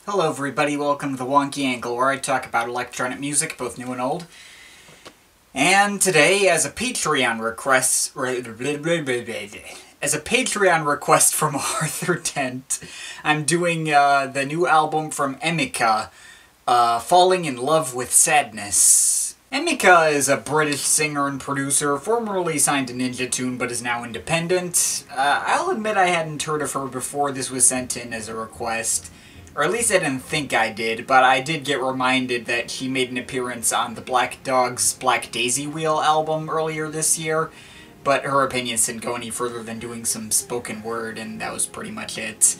Hello everybody, welcome to the Wonky Angle, where I talk about electronic music, both new and old. And today, as a Patreon request from Arthur Dent, I'm doing the new album from Emika, Falling in Love with Sadness. Emika is a British singer and producer, formerly signed to Ninja Tune but is now independent. I'll admit I hadn't heard of her before this was sent in as a request. Or at least I didn't think I did, but I did get reminded that she made an appearance on the Black Dog's Black Daisy Wheel album earlier this year, but her opinions didn't go any further than doing some spoken word, and that was pretty much it.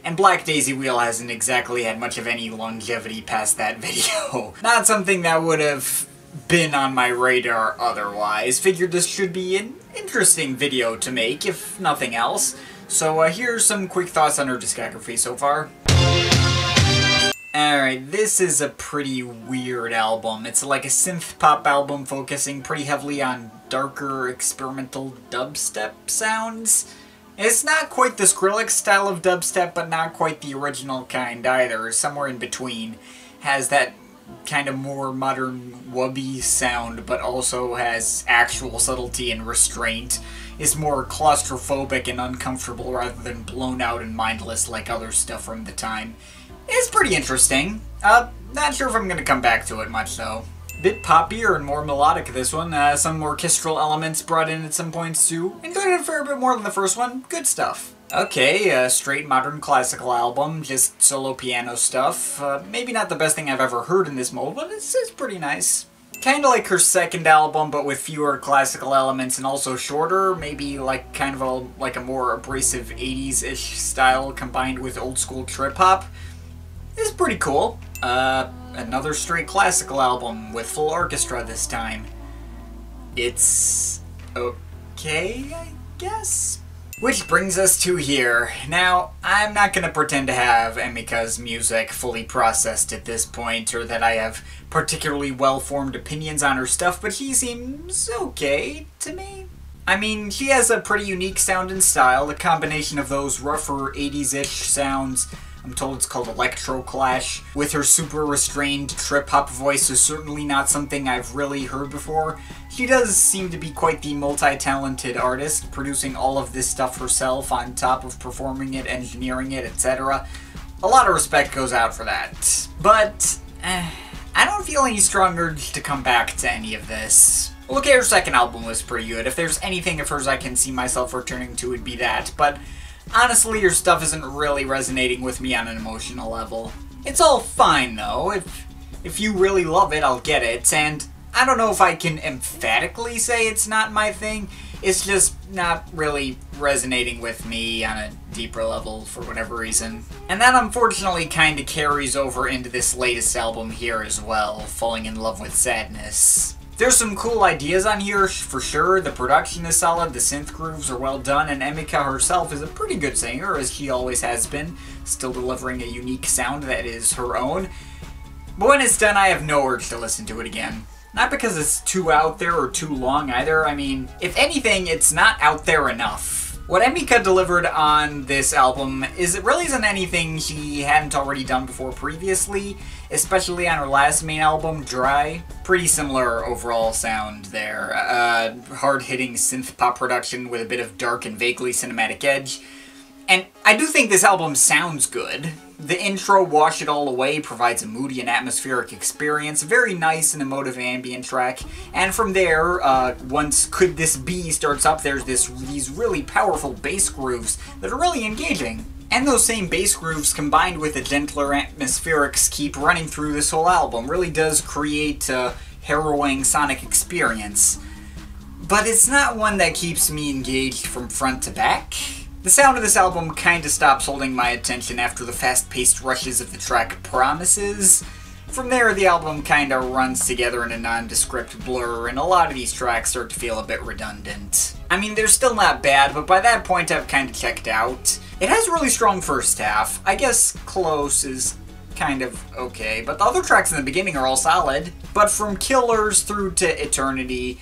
And Black Daisy Wheel hasn't exactly had much of any longevity past that video. Not something that would have been on my radar otherwise. Figured this should be an interesting video to make, if nothing else. So here's some quick thoughts on her discography so far. Alright, this is a pretty weird album. It's like a synth-pop album focusing pretty heavily on darker, experimental dubstep sounds. It's not quite the Skrillex style of dubstep, but not quite the original kind either. Somewhere in between. Has that kind of more modern wubby sound, but also has actual subtlety and restraint. Is more claustrophobic and uncomfortable rather than blown out and mindless like other stuff from the time. It's pretty interesting. Not sure if I'm gonna come back to it much, though. Bit poppier and more melodic, this one. Some orchestral elements brought in at some points, too. Enjoyed it a fair bit more than the first one. Good stuff. Okay, a straight modern classical album, just solo piano stuff. Maybe not the best thing I've ever heard in this mode, but it's pretty nice. Kinda like her second album, but with fewer classical elements and also shorter. Maybe like kind of like a more abrasive 80s-ish style combined with old-school trip-hop. It's pretty cool. Another straight classical album with full orchestra this time. It's okay, I guess? Which brings us to here. Now, I'm not gonna pretend to have Emika's music fully processed at this point, or that I have particularly well-formed opinions on her stuff, but she seems okay to me. I mean, she has a pretty unique sound and style, the combination of those rougher 80s-ish sounds. I'm told it's called Electro Clash. With her super restrained trip-hop voice is certainly not something I've really heard before. She does seem to be quite the multi-talented artist, producing all of this stuff herself on top of performing it, engineering it, etc. A lot of respect goes out for that. But, I don't feel any strong urge to come back to any of this. Okay, her second album was pretty good. If there's anything of hers I can see myself returning to, it'd be that, but honestly, your stuff isn't really resonating with me on an emotional level. It's all fine, though. If you really love it, I'll get it, and I don't know if I can emphatically say it's not my thing. It's just not really resonating with me on a deeper level for whatever reason. And that unfortunately kinda carries over into this latest album here as well, Falling in Love with Sadness. There's some cool ideas on here, for sure. The production is solid, the synth grooves are well done, and Emika herself is a pretty good singer, as she always has been, still delivering a unique sound that is her own. But when it's done, I have no urge to listen to it again. Not because it's too out there or too long either. I mean, if anything, it's not out there enough. What Emika delivered on this album is it really isn't anything she hadn't already done before previously, especially on her last main album, Dry. Pretty similar overall sound there. Hard-hitting synth-pop production with a bit of dark and vaguely cinematic edge. And I do think this album sounds good. The intro, Wash It All Away, provides a moody and atmospheric experience, a very nice and emotive ambient track, and from there, once Could This Be starts up, there's these really powerful bass grooves that are really engaging. And those same bass grooves combined with the gentler atmospherics keep running through this whole album really does create a harrowing sonic experience. But it's not one that keeps me engaged from front to back. The sound of this album kinda stops holding my attention after the fast-paced rushes of the track Promises. From there, the album kinda runs together in a nondescript blur, and a lot of these tracks start to feel a bit redundant. I mean, they're still not bad, but by that point I've kinda checked out. It has a really strong first half. I guess Close is kind of okay, but the other tracks in the beginning are all solid. But from Killers through to Eternity,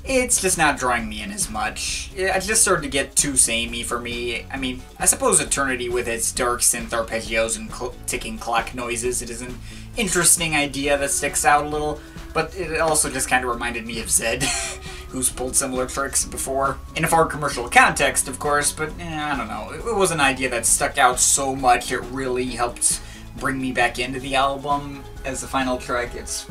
it's just not drawing me in as much. It just started to get too samey for me. I mean, I suppose Eternity with its dark synth arpeggios and ticking clock noises, it is an interesting idea that sticks out a little, but it also just kind of reminded me of Zed, who's pulled similar tricks before. In a far commercial context, of course, but I don't know. It was an idea that stuck out so much, it really helped bring me back into the album. As the final track, it's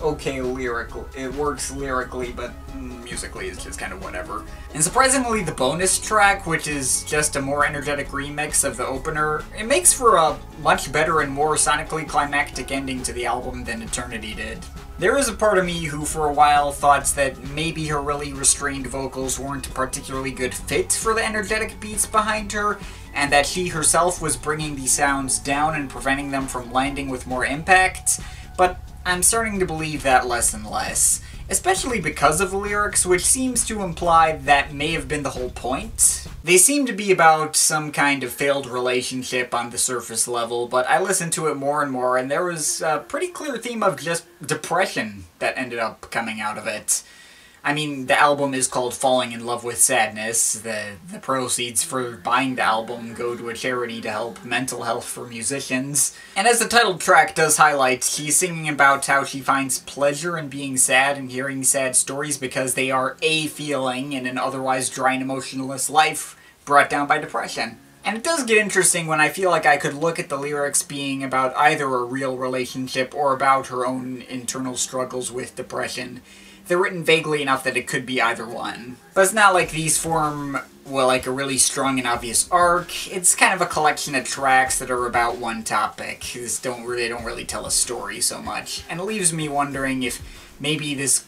okay lyrical. It works lyrically, but musically it's just kind of whatever. And surprisingly, the bonus track, which is just a more energetic remix of the opener, it makes for a much better and more sonically climactic ending to the album than Eternity did. There is a part of me who for a while thought that maybe her really restrained vocals weren't a particularly good fit for the energetic beats behind her, and that she herself was bringing these sounds down and preventing them from landing with more impact, but I'm starting to believe that less and less, especially because of the lyrics, which seems to imply that may have been the whole point. They seem to be about some kind of failed relationship on the surface level, but I listened to it more and more, and there was a pretty clear theme of just depression that ended up coming out of it. I mean, the album is called Falling in Love with Sadness. The proceeds for buying the album go to a charity to help mental health for musicians. And as the title track does highlight, she's singing about how she finds pleasure in being sad and hearing sad stories because they are a feeling in an otherwise dry and emotionless life brought down by depression. And it does get interesting when I feel like I could look at the lyrics being about either a real relationship or about her own internal struggles with depression. They're written vaguely enough that it could be either one. But it's not like these form, well, like a really strong and obvious arc. It's kind of a collection of tracks that are about one topic. They don't really tell a story so much. And it leaves me wondering if maybe this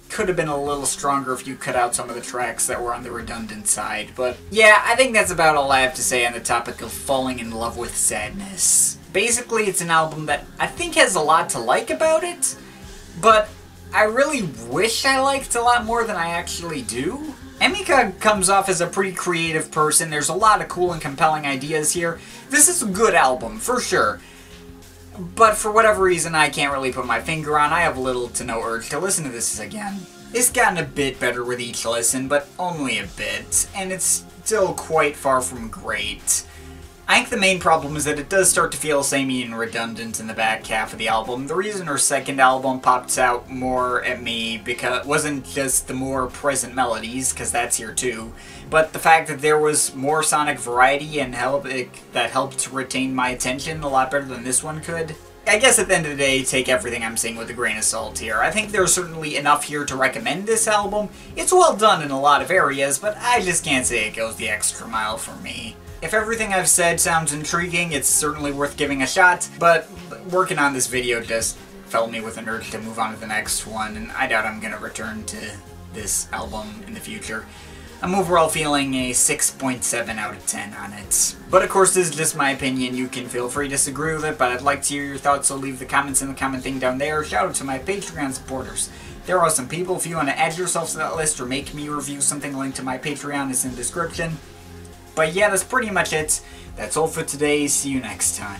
could have been a little stronger if you cut out some of the tracks that were on the redundant side. But yeah, I think that's about all I have to say on the topic of Falling in Love with Sadness. Basically, it's an album that I think has a lot to like about it, but I really wish I liked a lot more than I actually do. Emika comes off as a pretty creative person. There's a lot of cool and compelling ideas here. This is a good album, for sure. But for whatever reason I can't really put my finger on, I have little to no urge to listen to this again. It's gotten a bit better with each listen, but only a bit, and it's still quite far from great. I think the main problem is that it does start to feel samey and redundant in the back half of the album. The reason her second album pops out more at me wasn't just the more present melodies, because that's here too, but the fact that there was more sonic variety and that helped retain my attention a lot better than this one could. I guess at the end of the day, take everything I'm saying with a grain of salt here. I think there's certainly enough here to recommend this album. It's well done in a lot of areas, but I just can't say it goes the extra mile for me. If everything I've said sounds intriguing, it's certainly worth giving a shot, but working on this video just filled me with an urge to move on to the next one, and I doubt I'm going to return to this album in the future. I'm overall feeling a 6.7 out of 10 on it. But of course, this is just my opinion. You can feel free to disagree with it, but I'd like to hear your thoughts, so leave the comments in the comment thing down there. Shout out to my Patreon supporters. There are some people. If you want to add yourself to that list or make me review something, the link to my Patreon is in the description. But yeah, that's pretty much it. That's all for today. See you next time.